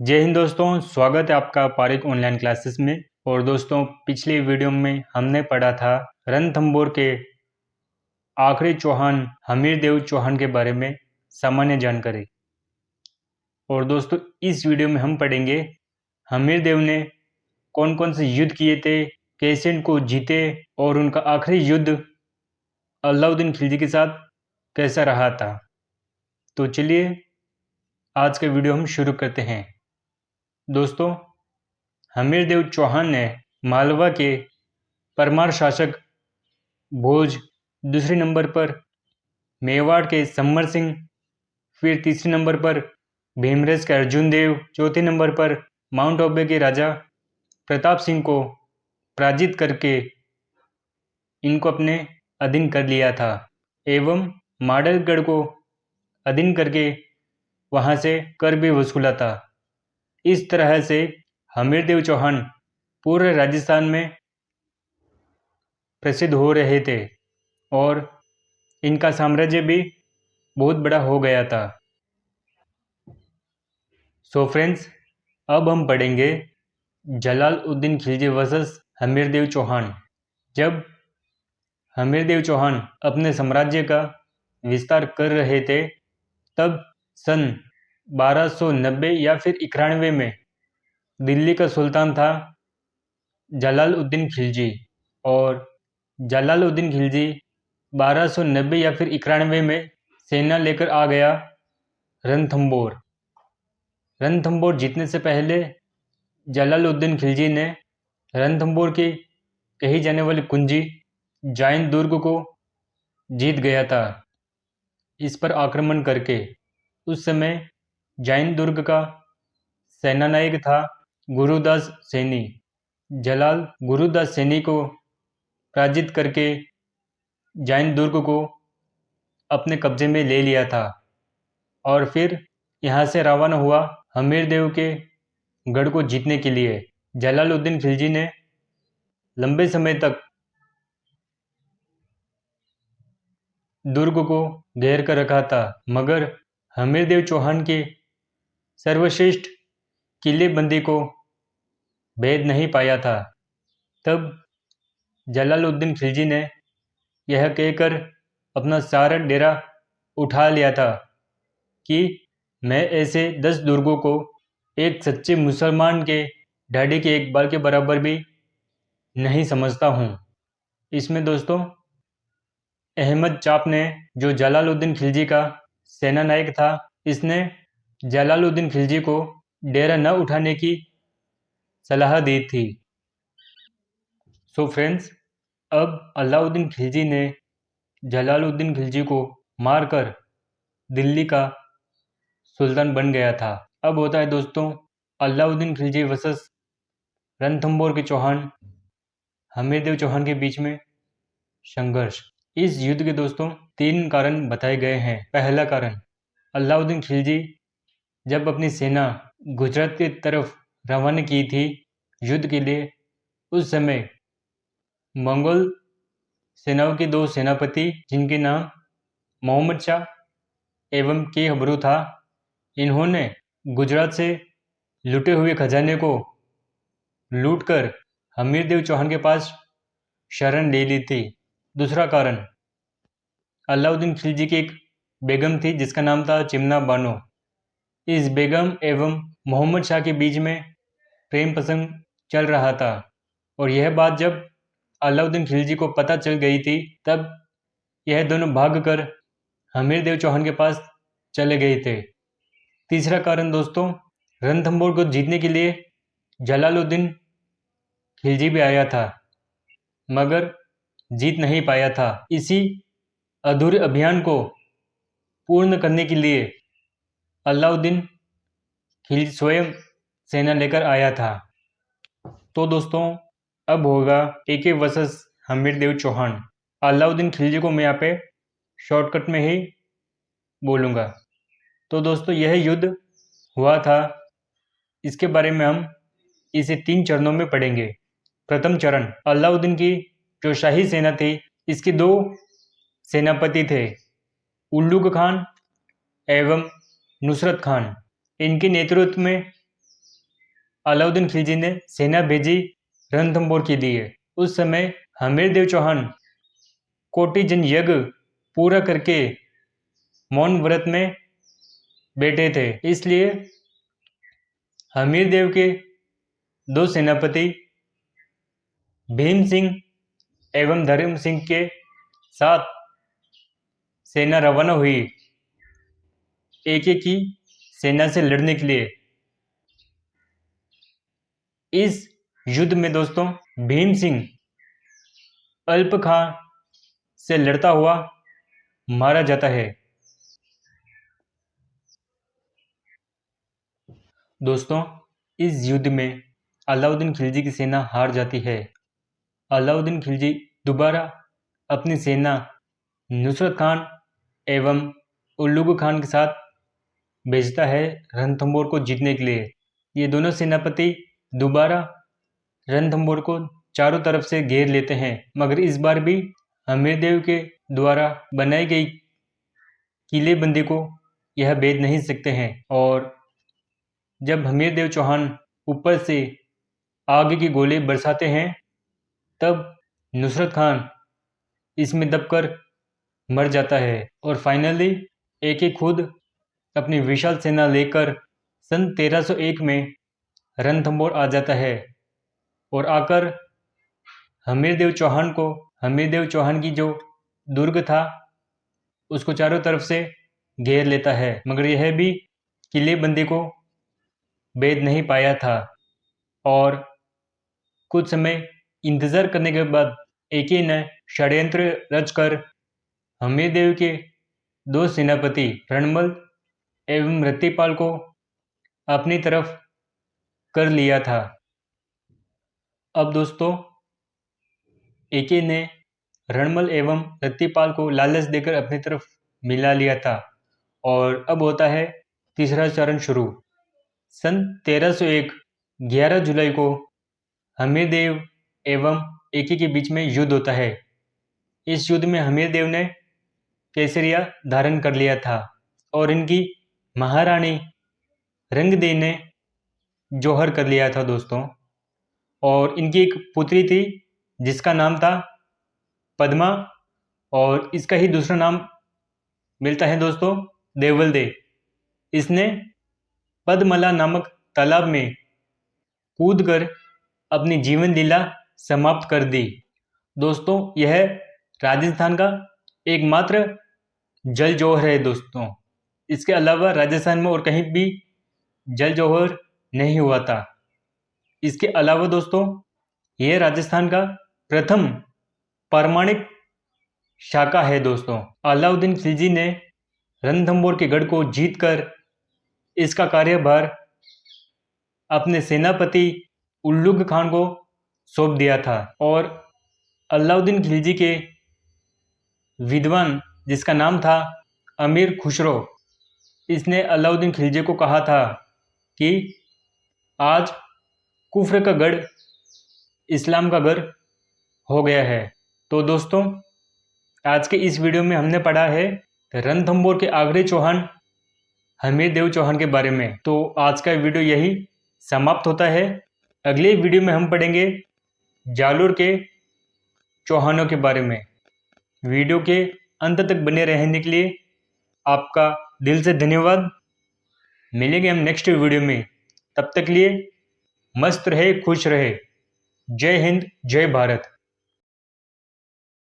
जय हिंद दोस्तों, स्वागत है आपका पारिक ऑनलाइन क्लासेस में। और दोस्तों, पिछली वीडियो में हमने पढ़ा था रणथंभौर के आखिरी चौहान हमीरदेव चौहान के बारे में सामान्य जानकारी। और दोस्तों, इस वीडियो में हम पढ़ेंगे हमीरदेव ने कौन कौन से युद्ध किए थे, कैसे इनको जीते और उनका आखिरी युद्ध अलाउद्दीन खिलजी के साथ कैसा रहा था। तो चलिए आज का वीडियो हम शुरू करते हैं। दोस्तों, हमीरदेव चौहान ने मालवा के परमार शासक भोज, दूसरे नंबर पर मेवाड़ के सम्मर सिंह, फिर तीसरे नंबर पर भीमरेश के अर्जुन देव, चौथे नंबर पर माउंट आबू के राजा प्रताप सिंह को पराजित करके इनको अपने अधीन कर लिया था एवं माडलगढ़ को अधीन करके वहां से कर भी वसूला था। इस तरह से हमीरदेव चौहान पूरे राजस्थान में प्रसिद्ध हो रहे थे और इनका साम्राज्य भी बहुत बड़ा हो गया था। सो फ्रेंड्स, अब हम पढ़ेंगे जलालुद्दीन खिलजी वर्सेस हमीरदेव चौहान। जब हमीरदेव चौहान अपने साम्राज्य का विस्तार कर रहे थे तब सन 1290 या फिर 91 में दिल्ली का सुल्तान था जलालुद्दीन खिलजी। और जलालुद्दीन खिलजी 1290 या फिर 91 में सेना लेकर आ गया रणथंभौर। रणथंभौर जीतने से पहले जलालुद्दीन खिलजी ने रणथंभौर की कही जाने वाली कुंजी जाइन दुर्ग को जीत गया था इस पर आक्रमण करके। उस समय जाइन दुर्ग का सेनानायक था गुरुदास सैनी। जलाल गुरुदास सैनी को पराजित करके जाइन दुर्ग को अपने कब्जे में ले लिया था और फिर यहाँ से रवाना हुआ हमीरदेव के गढ़ को जीतने के लिए। जलालुद्दीन खिलजी ने लंबे समय तक दुर्ग को घेर कर रखा था, मगर हमीरदेव चौहान के सर्वश्रेष्ठ किलेबंदी को भेद नहीं पाया था। तब जलालुद्दीन खिलजी ने यह कहकर अपना सारा डेरा उठा लिया था कि मैं ऐसे 10 दुर्गों को एक सच्चे मुसलमान के ढाडी के एक बाल के बराबर भी नहीं समझता हूँ। इसमें दोस्तों अहमद चाप ने, जो जलालुद्दीन खिलजी का सेना नायक था, इसने जलालुद्दीन खिलजी को डेरा न उठाने की सलाह दी थी। सो फ्रेंड्स, अब अलाउद्दीन खिलजी ने जलालुद्दीन खिलजी को मारकर दिल्ली का सुल्तान बन गया था। अब होता है दोस्तों अलाउद्दीन खिलजी वर्सेस रणथंभौर के चौहान हमीरदेव चौहान के बीच में संघर्ष। इस युद्ध के दोस्तों 3 कारण बताए गए हैं। पहला कारण, अलाउद्दीन खिलजी जब अपनी सेना गुजरात की तरफ रवाना की थी युद्ध के लिए, उस समय मंगोल सेनाओं के 2 सेनापति, जिनके नाम मोहम्मद शाह एवं के हबरू था, इन्होंने गुजरात से लूटे हुए खजाने को लूटकर हमीरदेव चौहान के पास शरण ले ली थी। दूसरा कारण, अलाउद्दीन खिलजी की एक बेगम थी जिसका नाम था चिमना बानो। इस बेगम एवं मोहम्मद शाह के बीच में प्रेम प्रसंग चल रहा था और यह बात जब अलाउद्दीन खिलजी को पता चल गई थी तब यह दोनों भागकर हमीरदेव चौहान के पास चले गए थे। तीसरा कारण दोस्तों, रणथंभौर को जीतने के लिए जलालुद्दीन खिलजी भी आया था मगर जीत नहीं पाया था। इसी अधूरे अभियान को पूर्ण करने के लिए अलाउद्दीन खिलजी स्वयं सेना लेकर आया था। तो दोस्तों अब होगा AK वर्सेस हमीरदेव चौहान। अलाउद्दीन खिलजी को मैं यहाँ पे शॉर्टकट में ही बोलूँगा। तो दोस्तों यह युद्ध हुआ था, इसके बारे में हम इसे 3 चरणों में पढ़ेंगे। प्रथम चरण, अलाउद्दीन की जो शाही सेना थी, इसके 2 सेनापति थे, उल्लुग खान एवं नुसरत खान। इनके नेतृत्व में अलाउद्दीन खिलजी ने सेना भेजी रणथंभौर के लिए। उस समय हमीरदेव चौहान कोटि जन यज्ञ पूरा करके मौन व्रत में बैठे थे, इसलिए हमीरदेव के दो सेनापति भीम सिंह एवं धर्म सिंह के साथ सेना रवाना हुई एक एक की सेना से लड़ने के लिए। इस युद्ध में दोस्तों भीम सिंह अल्प खां से लड़ता हुआ मारा जाता है। दोस्तों इस युद्ध में अलाउद्दीन खिलजी की सेना हार जाती है। अलाउद्दीन खिलजी दोबारा अपनी सेना नुसरत खान एवं उल्लुग खान के साथ भेजता है रणथंभौर को जीतने के लिए। ये दोनों सेनापति दोबारा रणथंभौर को चारों तरफ से घेर लेते हैं, मगर इस बार भी हमीरदेव के द्वारा बनाई गई किलेबंदी को यह भेद नहीं सकते हैं। और जब हमीरदेव चौहान ऊपर से आग के गोले बरसाते हैं, तब नुसरत खान इसमें दबकर मर जाता है और फाइनली एक खुद अपनी विशाल सेना लेकर सन 1301 में रणथंभौर आ जाता है और आकर हमीरदेव चौहान की जो दुर्ग था उसको चारों तरफ से घेर लेता है, मगर यह भी किलेबंदी को भेद नहीं पाया था। और कुछ समय इंतज़ार करने के बाद एके ने षड्यंत्र रचकर हमीरदेव के दो सेनापति रणमल एवं रत्तीपाल को अपनी तरफ कर लिया था। अब दोस्तों एके ने रणमल एवं रत्तीपाल को लालच देकर अपनी तरफ मिला लिया था और अब होता है तीसरा चरण शुरू। सन 1301 11 जुलाई को हमीरदेव एवं एके के बीच में युद्ध होता है। इस युद्ध में हमीरदेव ने केसरिया धारण कर लिया था और इनकी महारानी रंगदेव ने जौहर कर लिया था दोस्तों। और इनकी एक पुत्री थी जिसका नाम था पद्मा और इसका ही दूसरा नाम मिलता है दोस्तों देवल। इसने पद्मला नामक तालाब में कूदकर अपनी जीवन लीला समाप्त कर दी। दोस्तों यह राजस्थान का एकमात्र जल जौहर है दोस्तों। इसके अलावा राजस्थान में और कहीं भी जल जौहर नहीं हुआ था। इसके अलावा दोस्तों यह राजस्थान का प्रथम पारमाणिक शाखा है दोस्तों। अलाउद्दीन खिलजी ने रणथंभौर के गढ़ को जीतकर इसका कार्यभार अपने सेनापति उल्लुग खान को सौंप दिया था और अलाउद्दीन खिलजी के विद्वान जिसका नाम था अमीर खुसरो, इसने अलाउद्दीन खिलजी को कहा था कि आज कुफ्र का गढ़ इस्लाम का गढ़ हो गया है। तो दोस्तों आज के इस वीडियो में हमने पढ़ा है रणथंभौर के आखिरी चौहान हमीरदेव चौहान के बारे में। तो आज का वीडियो यही समाप्त होता है। अगले वीडियो में हम पढ़ेंगे जालोर के चौहानों के बारे में। वीडियो के अंत तक बने रहने के लिए आपका दिल से धन्यवाद। मिलेंगे हम नेक्स्ट वीडियो में, तब तक लिए मस्त रहे, खुश रहे। जय हिंद, जय भारत।